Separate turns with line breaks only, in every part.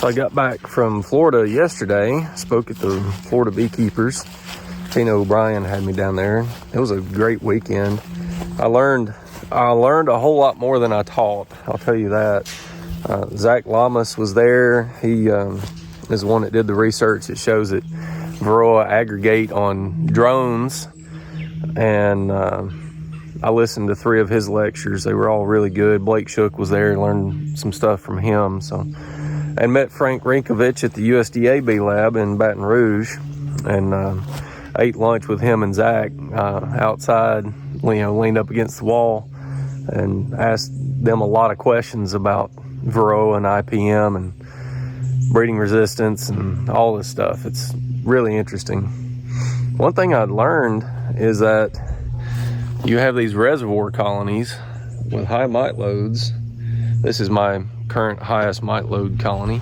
So I got back from Florida yesterday, spoke at the Florida Beekeepers. Tina O'Brien had me down there. It was a great weekend. I learned a whole lot more than I taught, I'll tell you that. Zach Lamas was there. He is the one that did the research that shows that Varroa aggregate on drones, and I listened to 3 of his lectures. They were all really good. Blake Shook was there, learned some stuff from him. And met Frank Rinkovich at the USDA Bee Lab in Baton Rouge, and ate lunch with him and Zach outside. Leaned up against the wall and asked them a lot of questions about Varroa and IPM and breeding resistance and all this stuff. It's really interesting. One thing I'd learned is that you have these reservoir colonies with high mite loads. This is my current highest mite load colony,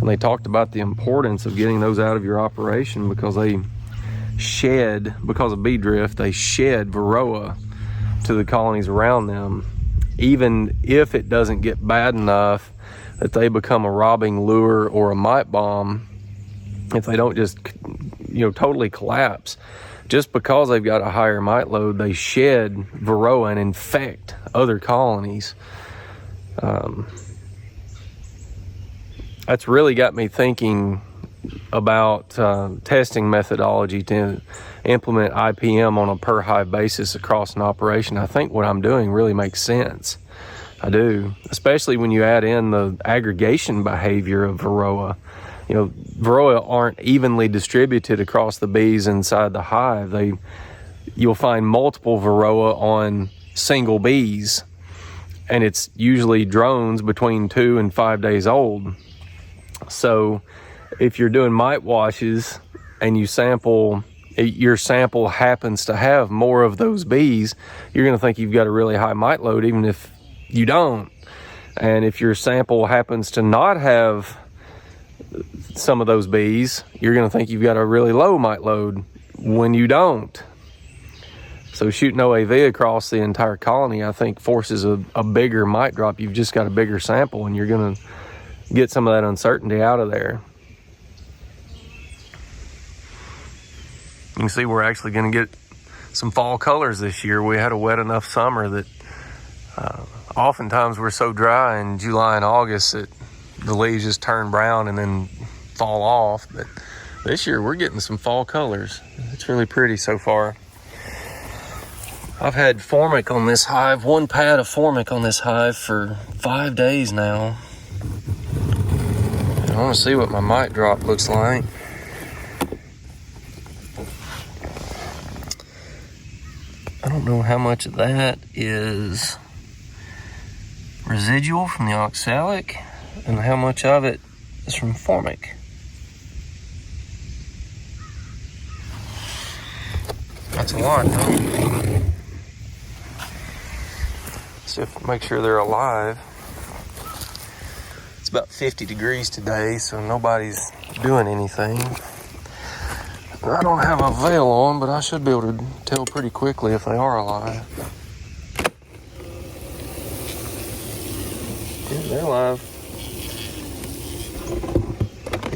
and they talked about the importance of getting those out of your operation because because of bee drift, they shed Varroa to the colonies around them, even if it doesn't get bad enough that they become a robbing lure or a mite bomb. If they don't just totally collapse, just because they've got a higher mite load, they shed Varroa and infect other colonies. That's really got me thinking about testing methodology to implement IPM on a per hive basis across an operation. I think what I'm doing really makes sense. I do, especially when you add in the aggregation behavior of Varroa. Varroa aren't evenly distributed across the bees inside the hive. You'll find multiple Varroa on single bees, and it's usually drones between 2 and 5 days old. So if you're doing mite washes and your sample happens to have more of those bees, you're going to think you've got a really high mite load, even if you don't. And if your sample happens to not have some of those bees, you're going to think you've got a really low mite load when you don't. So shooting OAV across the entire colony, I think, forces a bigger mite drop. You've just got a bigger sample, and you're going to get some of that uncertainty out of there. You can see we're actually going to get some fall colors this year. We had a wet enough summer that oftentimes we're so dry in July and August that the leaves just turn brown and then fall off. But this year we're getting some fall colors. It's really pretty so far. I've had formic on this hive, 1 pad of formic on this hive for 5 days now. I want to see what my mite drop looks like. I don't know how much of that is residual from the oxalic and how much of it is from formic. That's a lot, though. So make sure they're alive. It's about 50 degrees today, so nobody's doing anything. I don't have a veil on, but I should be able to tell pretty quickly if they are alive. Yeah, they're alive.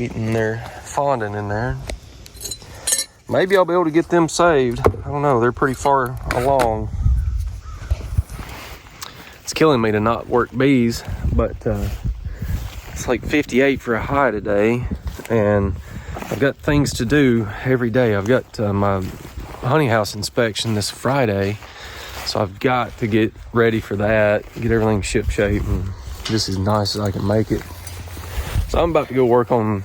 Eating their fondant in there. Maybe I'll be able to get them saved. I don't know, they're pretty far along. It's killing me to not work bees, but it's like 58 for a high today, and I've got things to do every day. I've got my honey house inspection this Friday, so I've got to get ready for that, get everything ship shape, and just as nice as I can make it. So I'm about to go work on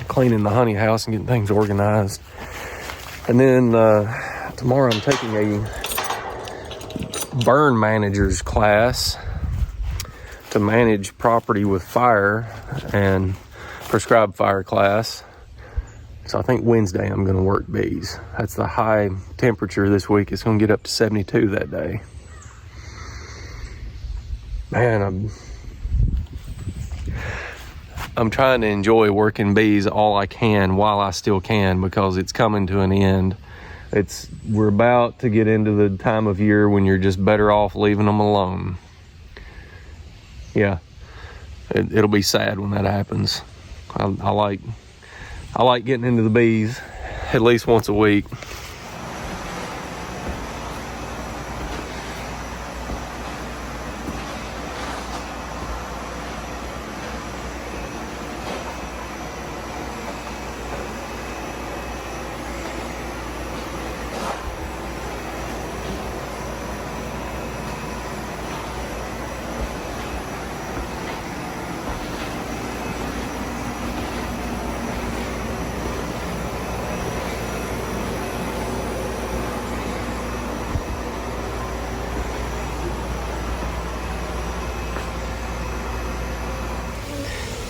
cleaning the honey house and getting things organized. And then tomorrow I'm taking a burn manager's class to manage property with fire and prescribed fire class. So I think Wednesday I'm going to work bees. That's the high temperature this week. It's going to get up to 72 that day. Man, I'm trying to enjoy working bees all I can while I still can, because it's coming to an end. We're about to get into the time of year when you're just better off leaving them alone. Yeah. it'll be sad when that happens. I like getting into the bees at least once a week.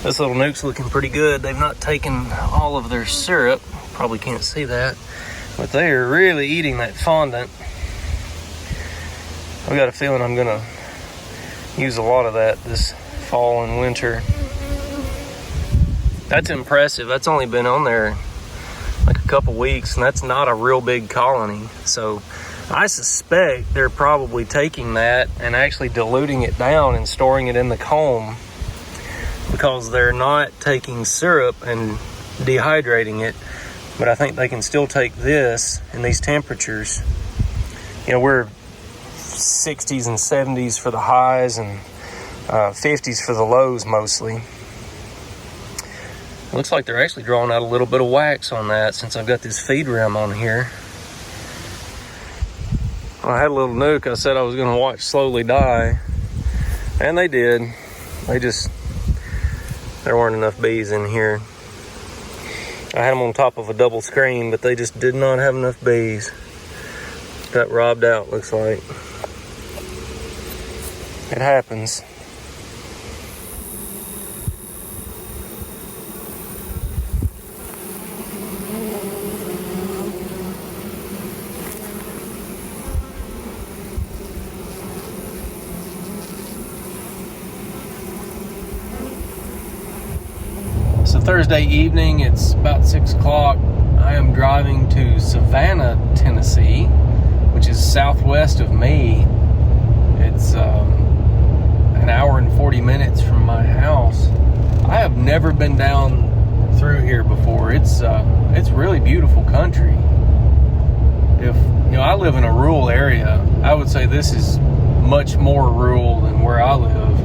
This little nuke's looking pretty good. They've not taken all of their syrup. Probably can't see that. But they are really eating that fondant. I've got a feeling I'm gonna use a lot of that this fall and winter. That's impressive. That's only been on there like a couple weeks, and that's not a real big colony. So I suspect they're probably taking that and actually diluting it down and storing it in the comb, because they're not taking syrup and dehydrating it. But I think they can still take this in these temperatures. You know, we're 60s and 70s for the highs and 50s for the lows mostly. It looks like they're actually drawing out a little bit of wax on that since I've got this feed rim on here. When I had a little nuke, I said I was going to watch slowly die, and they did. There weren't enough bees in here. I had them on top of a double screen, but they just did not have enough bees. Got robbed out, looks like. It happens. It's a Thursday evening. It's about 6 o'clock. I am driving to Savannah, Tennessee, which is southwest of me. It's an hour and 40 minutes from my house. I have never been down through here before. It's really beautiful country. If I live in a rural area, I would say this is much more rural than where I live.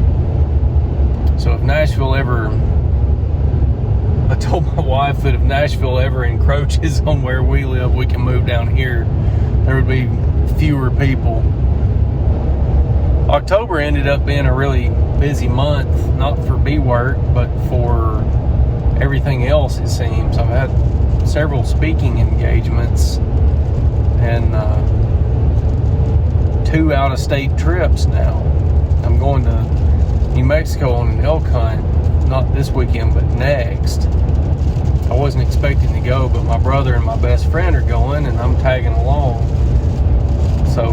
So if Nashville ever, I told my wife that if Nashville ever encroaches on where we live, we can move down here. There would be fewer people. October ended up being a really busy month, not for bee work, but for everything else, it seems. I've had several speaking engagements and 2 out-of-state trips now. I'm going to New Mexico on an elk hunt, not this weekend, but next. I wasn't expecting to go, but my brother and my best friend are going, and I'm tagging along. So,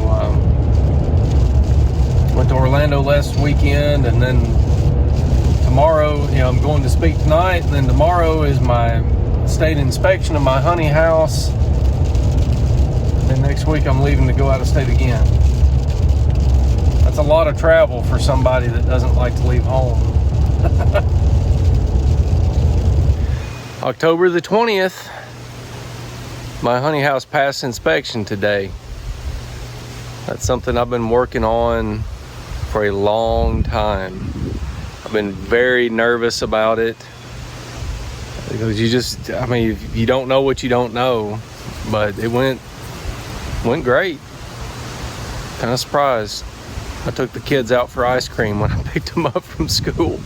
went to Orlando last weekend, and then tomorrow, I'm going to speak tonight, and then tomorrow is my state inspection of my honey house. And then next week I'm leaving to go out of state again. That's a lot of travel for somebody that doesn't like to leave home. October the 20th, my honey house passed inspection today. That's something I've been working on for a long time. I've been very nervous about it because you don't know what you don't know, but it went great. Kind of surprised. I took the kids out for ice cream when I picked them up from school.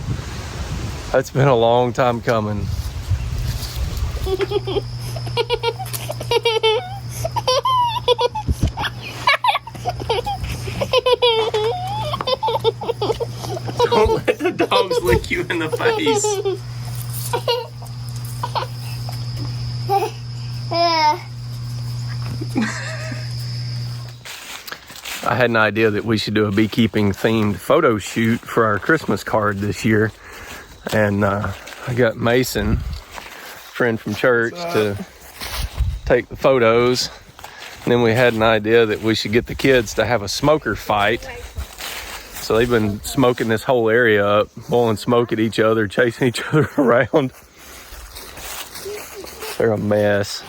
That's been a long time coming. Don't let the dogs lick you in the face. I had an idea that we should do a beekeeping themed photo shoot for our Christmas card this year. And I got Mason, friend from church, to take the photos. And then we had an idea that we should get the kids to have a smoker fight. So they've been smoking this whole area up, blowing smoke at each other, chasing each other around. They're a mess.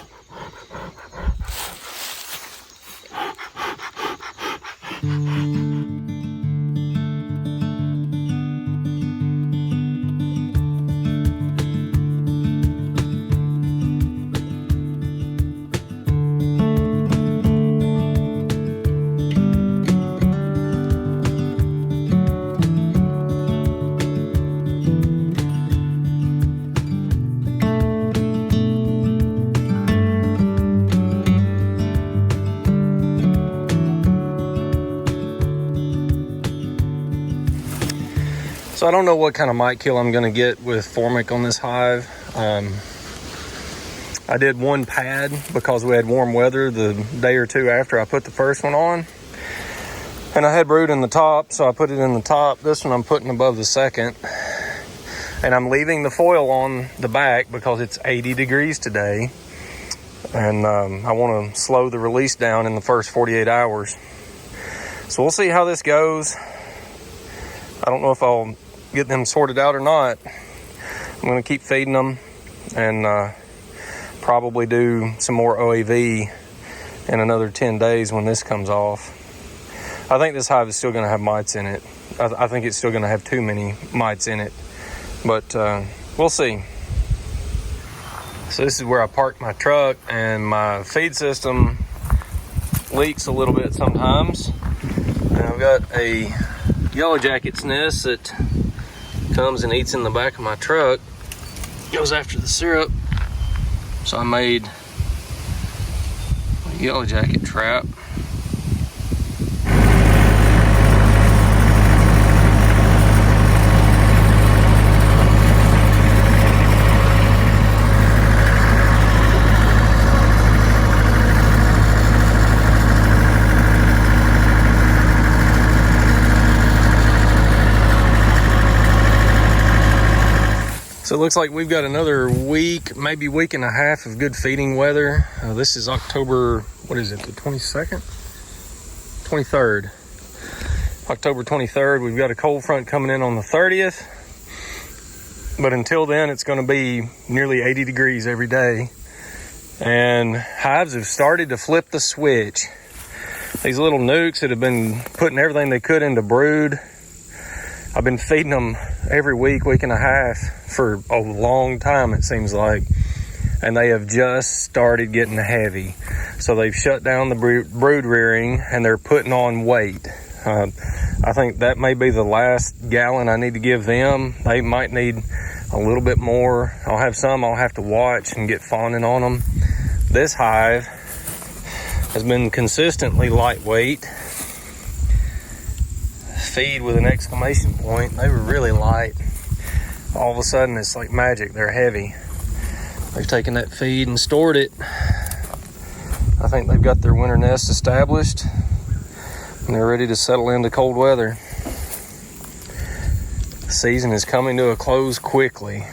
So I don't know what kind of mite kill I'm gonna get with Formic on this hive. I did one pad because we had warm weather the day or two after I put the first one on. And I had brood in the top, so I put it in the top. This one I'm putting above the second. And I'm leaving the foil on the back because it's 80 degrees today. And I wanna slow the release down in the first 48 hours. So we'll see how this goes. I don't know if I'll get them sorted out or not. I'm gonna keep feeding them and probably do some more OAV in another 10 days when this comes off. I think this hive is still gonna have mites in it. I think it's still gonna have too many mites in it, but we'll see. So this is where I parked my truck, and my feed system leaks a little bit sometimes. And I've got a yellow jacket's nest that comes and eats in the back of my truck, goes after the syrup. So I made a yellow jacket trap. So it looks like we've got another week, maybe week and a half of good feeding weather. This is October, what is it, the 22nd? 23rd. October 23rd, we've got a cold front coming in on the 30th. But until then, it's gonna be nearly 80 degrees every day. And hives have started to flip the switch. These little nukes that have been putting everything they could into brood, I've been feeding them every week, week and a half for a long time, it seems like. And they have just started getting heavy. So they've shut down the brood rearing and they're putting on weight. I think that may be the last gallon I need to give them. They might need a little bit more. I'll have some I'll have to watch and get fawning on them. This hive has been consistently lightweight. Feed with an exclamation point. They were really light. All of a sudden it's like magic, they're heavy. They've taken that feed and stored it. I think they've got their winter nest established and they're ready to settle into cold weather. The season is coming to a close quickly.